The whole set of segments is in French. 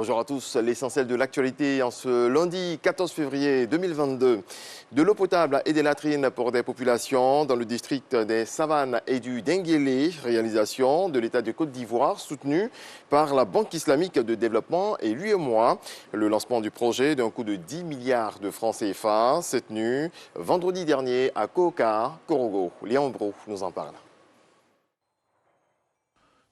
Bonjour à tous. L'essentiel de l'actualité en ce lundi 14 février 2022. De l'eau potable et des latrines pour des populations dans le district des Savanes et du Denguélé. Réalisation de l'État de Côte d'Ivoire soutenue par la Banque islamique de développement et l'UEMOA. Le lancement du projet d'un coût de 10 milliards de francs CFA s'est tenu vendredi dernier à Koka, Korogo. Léon Bro nous en parle.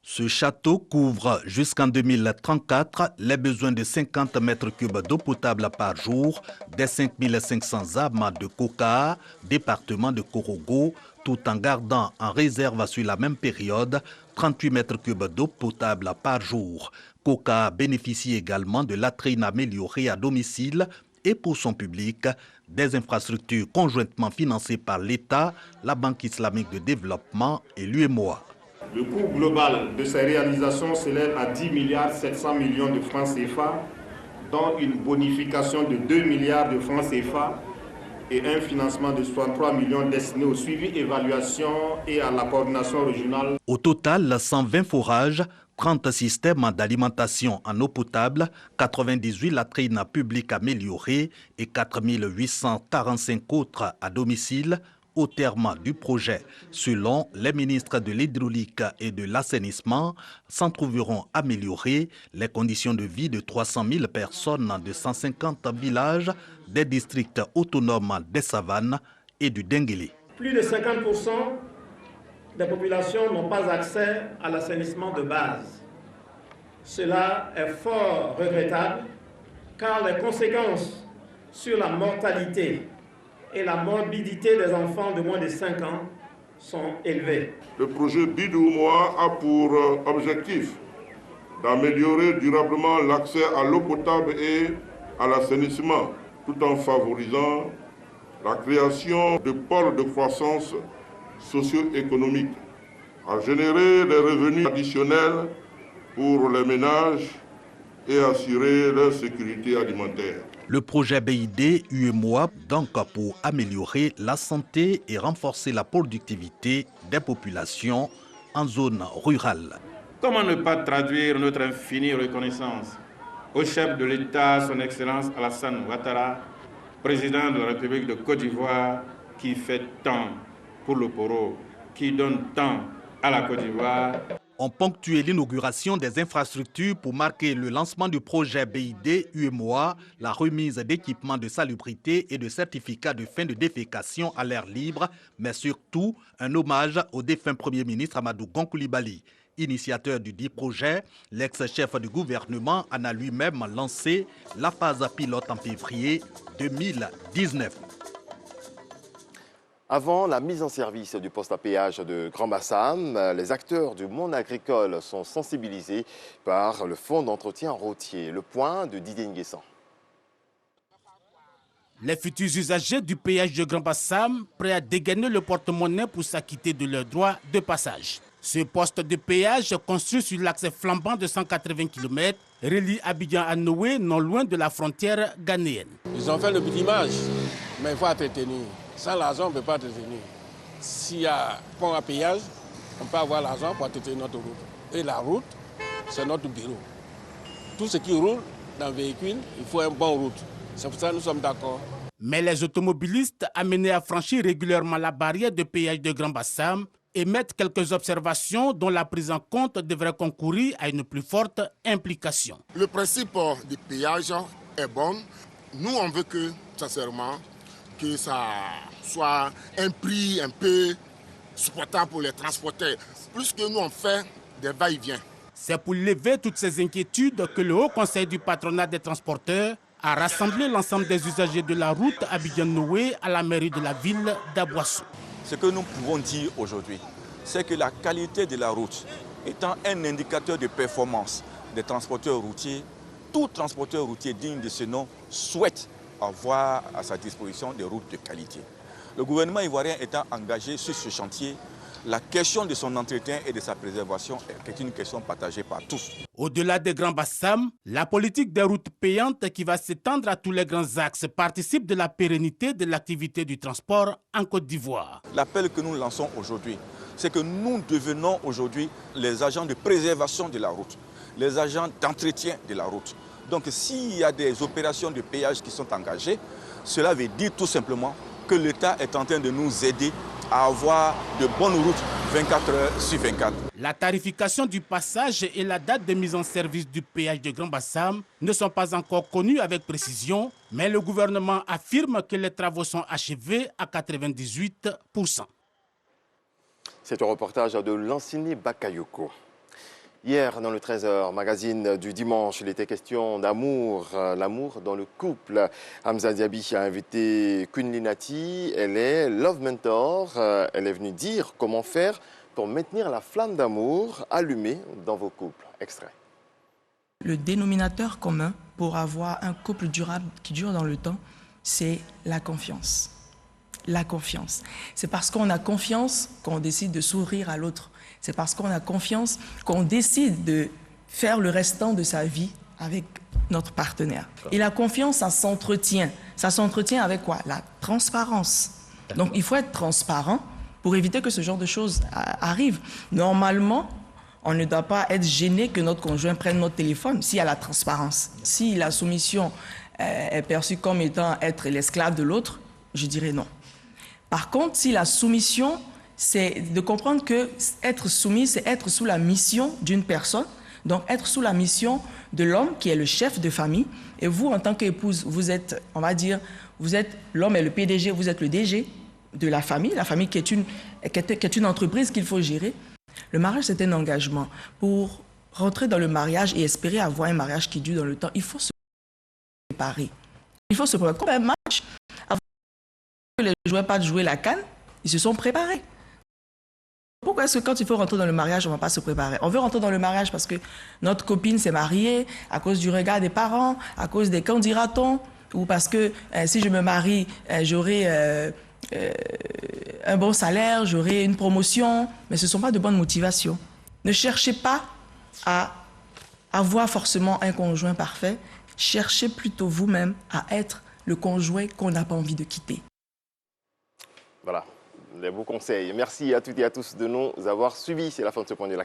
Ce château couvre jusqu'en 2034 les besoins de 50 mètres cubes d'eau potable par jour des 5500 âmes de Koka, département de Korogo, tout en gardant en réserve sur la même période 38 mètres cubes d'eau potable par jour. Koka bénéficie également de latrines améliorées à domicile et pour son public, des infrastructures conjointement financées par l'État, la Banque islamique de développement et l'UEMOA. Le coût global de ces réalisations s'élève à 10 milliards 700 millions de francs CFA, dont une bonification de 2 milliards de francs CFA et un financement de 63 millions destiné au suivi, évaluation et à la coordination régionale. Au total, 120 forages, 30 systèmes d'alimentation en eau potable, 98 latrines publiques améliorées et 4845 autres à domicile au terme du projet. Selon les ministres de l'hydraulique et de l'assainissement, s'en trouveront améliorées les conditions de vie de 300 000 personnes de 150 villages des districts autonomes des Savanes et du Denguélé. Plus de 50% des populations n'ont pas accès à l'assainissement de base. Cela est fort regrettable car les conséquences sur la mortalité et la morbidité des enfants de moins de 5 ans sont élevées. Le projet BID-UEMOA a pour objectif d'améliorer durablement l'accès à l'eau potable et à l'assainissement, tout en favorisant la création de pôles de croissance socio-économique, à générer des revenus additionnels pour les ménages et assurer leur sécurité alimentaire. Le projet BID-UEMOA, donc pour améliorer la santé et renforcer la productivité des populations en zone rurale. Comment ne pas traduire notre infinie reconnaissance au chef de l'État, son Excellence Alassane Ouattara, président de la République de Côte d'Ivoire, qui fait tant pour le Poro, qui donne tant à la Côte d'Ivoire. On ponctué l'inauguration des infrastructures pour marquer le lancement du projet BID-UEMOA, la remise d'équipements de salubrité et de certificats de fin de défécation à l'air libre, mais surtout un hommage au défunt Premier ministre Amadou Gon Coulibaly. Initiateur du dit projet, l'ex-chef du gouvernement en a lui-même lancé la phase pilote en février 2019. Avant la mise en service du poste à péage de Grand Bassam, les acteurs du monde agricole sont sensibilisés par le fonds d'entretien routier. Le point de Didier Nguessan. Les futurs usagers du péage de Grand Bassam, prêts à dégainer le porte-monnaie pour s'acquitter de leurs droits de passage. Ce poste de péage, construit sur l'axe flambant de 180 km, relie Abidjan à Noé, non loin de la frontière ghanéenne. Ils ont fait le bidimage, mais il faut entretenir. Sans l'argent, on ne peut pas entretenir. S'il y a pont à péage, on peut avoir l'argent pour entretenir notre route. Et la route, c'est notre bureau. Tout ce qui roule dans le véhicule, il faut une bonne route. C'est pour ça que nous sommes d'accord. Mais les automobilistes amenés à franchir régulièrement la barrière de péage de Grand Bassam émettent quelques observations dont la prise en compte devrait concourir à une plus forte implication. Le principe du péage est bon. Nous, on veut que, sincèrement, que ça soit un prix un peu supportable pour les transporteurs. Plus que nous, on fait des va-et-vient. C'est pour lever toutes ces inquiétudes que le Haut Conseil du patronat des transporteurs a rassemblé l'ensemble des usagers de la route Abidjan-Noé à la mairie de la ville d'Aboissou. Ce que nous pouvons dire aujourd'hui, c'est que la qualité de la route étant un indicateur de performance des transporteurs routiers, tout transporteur routier digne de ce nom souhaite avoir à sa disposition des routes de qualité. Le gouvernement ivoirien étant engagé sur ce chantier, la question de son entretien et de sa préservation est une question partagée par tous. Au-delà des Grands Bassam, la politique des routes payantes qui va s'étendre à tous les grands axes participe de la pérennité de l'activité du transport en Côte d'Ivoire. L'appel que nous lançons aujourd'hui, c'est que nous devenons aujourd'hui les agents de préservation de la route, les agents d'entretien de la route. Donc s'il y a des opérations de péage qui sont engagées, cela veut dire tout simplement que l'État est en train de nous aider à avoir de bonnes routes 24 heures sur 24. La tarification du passage et la date de mise en service du péage de Grand Bassam ne sont pas encore connues avec précision, mais le gouvernement affirme que les travaux sont achevés à 98%. C'est un reportage de Lansini Bakayoko. Hier, dans le 13h magazine du dimanche, il était question d'amour, l'amour dans le couple. Hamza Diaby a invité Kunli Nati, elle est Love Mentor. Elle est venue dire comment faire pour maintenir la flamme d'amour allumée dans vos couples. Extrait. Le dénominateur commun pour avoir un couple durable qui dure dans le temps, c'est la confiance. La confiance. C'est parce qu'on a confiance qu'on décide de s'ouvrir à l'autre. C'est parce qu'on a confiance qu'on décide de faire le restant de sa vie avec notre partenaire. Et la confiance, ça s'entretient. Ça s'entretient avec quoi? La transparence. Donc, il faut être transparent pour éviter que ce genre de choses arrive. Normalement, on ne doit pas être gêné que notre conjoint prenne notre téléphone s'il y a la transparence. Si la soumission est perçue comme étant être l'esclave de l'autre, je dirais non. Par contre, si la soumission, c'est de comprendre que être soumis, c'est être sous la mission d'une personne, donc être sous la mission de l'homme qui est le chef de famille. Et vous, en tant qu'épouse, vous êtes, on va dire, vous êtes l'homme et le PDG, vous êtes le DG de la famille qui est une entreprise qu'il faut gérer. Le mariage, c'est un engagement. Pour rentrer dans le mariage et espérer avoir un mariage qui dure dans le temps, il faut se préparer. Il faut se préparer. Comme un match, avant que les joueurs ne jouer la canne, ils se sont préparés. Pourquoi est-ce que quand il faut rentrer dans le mariage, on ne va pas se préparer? On veut rentrer dans le mariage parce que notre copine s'est mariée, à cause du regard des parents, à cause des qu'en dira-t-on, ou parce que si je me marie, j'aurai un bon salaire, j'aurai une promotion, mais ce ne sont pas de bonnes motivations. Ne cherchez pas à avoir forcément un conjoint parfait, cherchez plutôt vous-même à être le conjoint qu'on n'a pas envie de quitter. Voilà, les beaux conseils. Merci à toutes et à tous de nous avoir suivis. C'est la fin de ce point de vue.